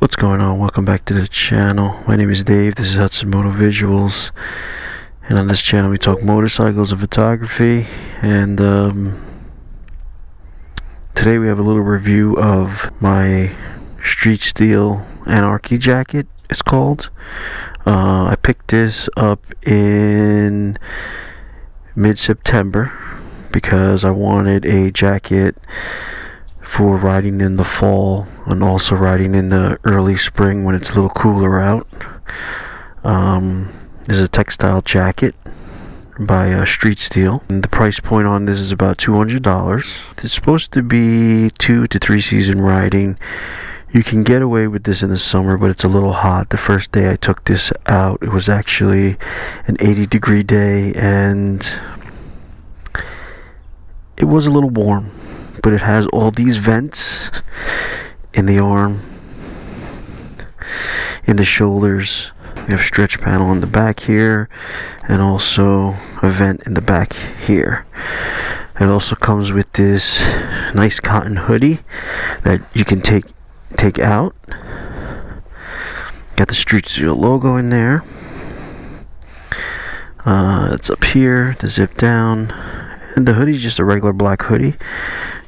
What's going on? Welcome back to the channel. My name is Dave. This is Hudson Moto Visuals, and on this channel we talk motorcycles and photography. And today we have a little review of my Street Steel Anarchy Jacket, it's called. I picked this up in mid-September because I wanted a jacket for riding in the fall and also riding in the early spring when it's a little cooler out. This is a Textile jacket by Street Steel, and the price point on this is about $200. It's supposed to be 2 to 3 season riding. You can get away with this in the summer, but it's a little hot. The first day I took this out, it was actually an 80-degree day, and it was a little warm. But it has all these vents in the arm, in the shoulders. You have a stretch panel on the back here, and also a vent in the back here. It also comes with this nice cotton hoodie that you can take out. Got the Street Steel logo in there. It's up here, the zip down, and the hoodie's just a regular black hoodie.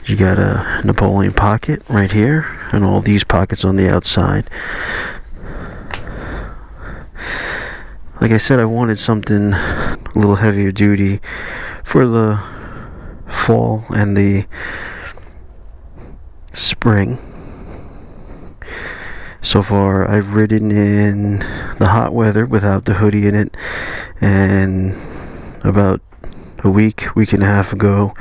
You got a Napoleon pocket right here, and all these pockets on the outside. Like I said, I wanted something a little heavier duty for the fall and the spring. So far, I've ridden in the hot weather without the hoodie in it, and about a week and a half ago,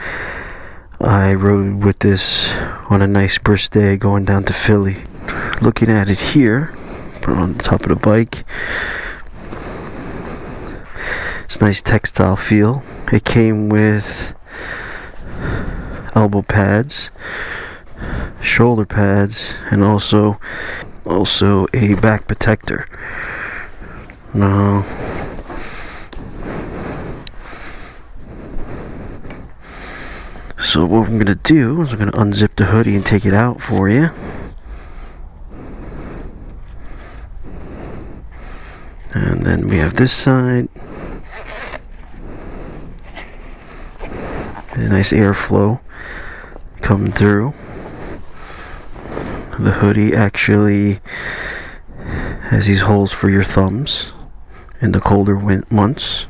I rode with this on a nice brisk day going down to Philly. Looking at it here, put it on the top of the bike. It's a nice textile feel. It came with elbow pads, shoulder pads, and also a back protector. Now, so what I'm going to do is I'm going to unzip the hoodie and take it out for you. And then we have this side. A nice airflow coming through. The hoodie actually has these holes for your thumbs in the colder months.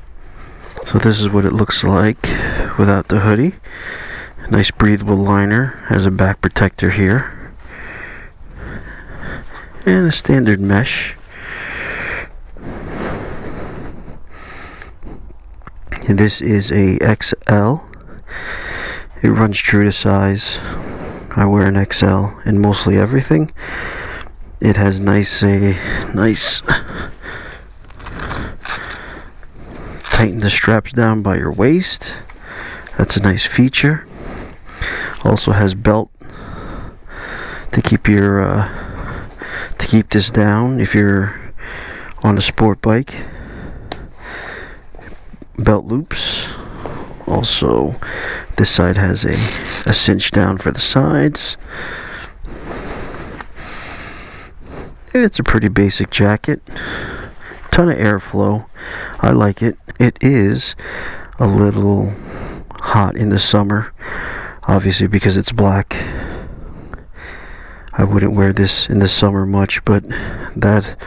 So this is what it looks like without the hoodie. Nice breathable liner, has a back protector here, and a standard mesh. And this is a XL. It runs true to size. I wear an XL in mostly everything. It has nice tighten the straps down by your waist. That's a nice feature. Also has belt to keep your to keep this down if you're on a sport bike. Belt loops. Also, this side has a cinch down for the sides. It's a pretty basic jacket. Ton of airflow. I like it. It is a little hot in the summer, obviously because it's black. I wouldn't wear this in the summer much, but that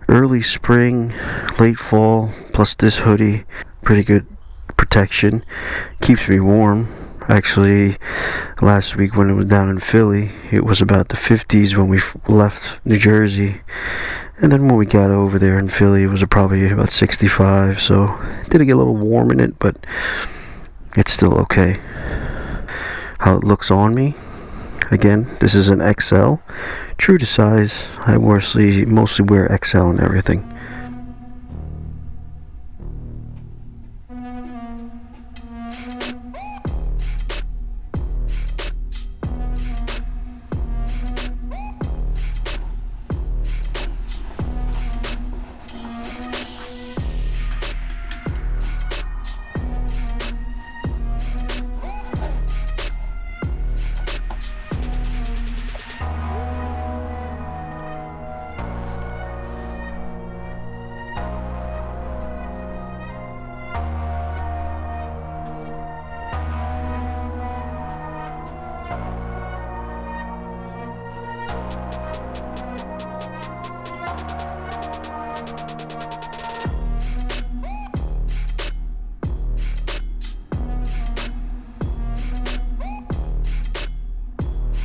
early spring, late fall, plus this hoodie, pretty good protection. Keeps me warm. Actually, last week when it was down in Philly, it was about the 50s when we left New Jersey, and then when we got over there in Philly, it was probably about 65. So it did get a little warm in it, but it's still okay. How it looks on me, again, this is an XL, true to size. I mostly wear XL and everything.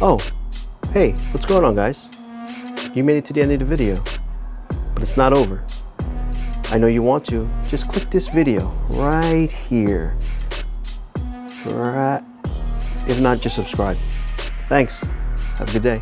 Oh, hey, what's going on, guys? You made it to the end of the video, but it's not over. I know you want to. Just click this video right here. Right. If not, just subscribe. Thanks. Have a good day.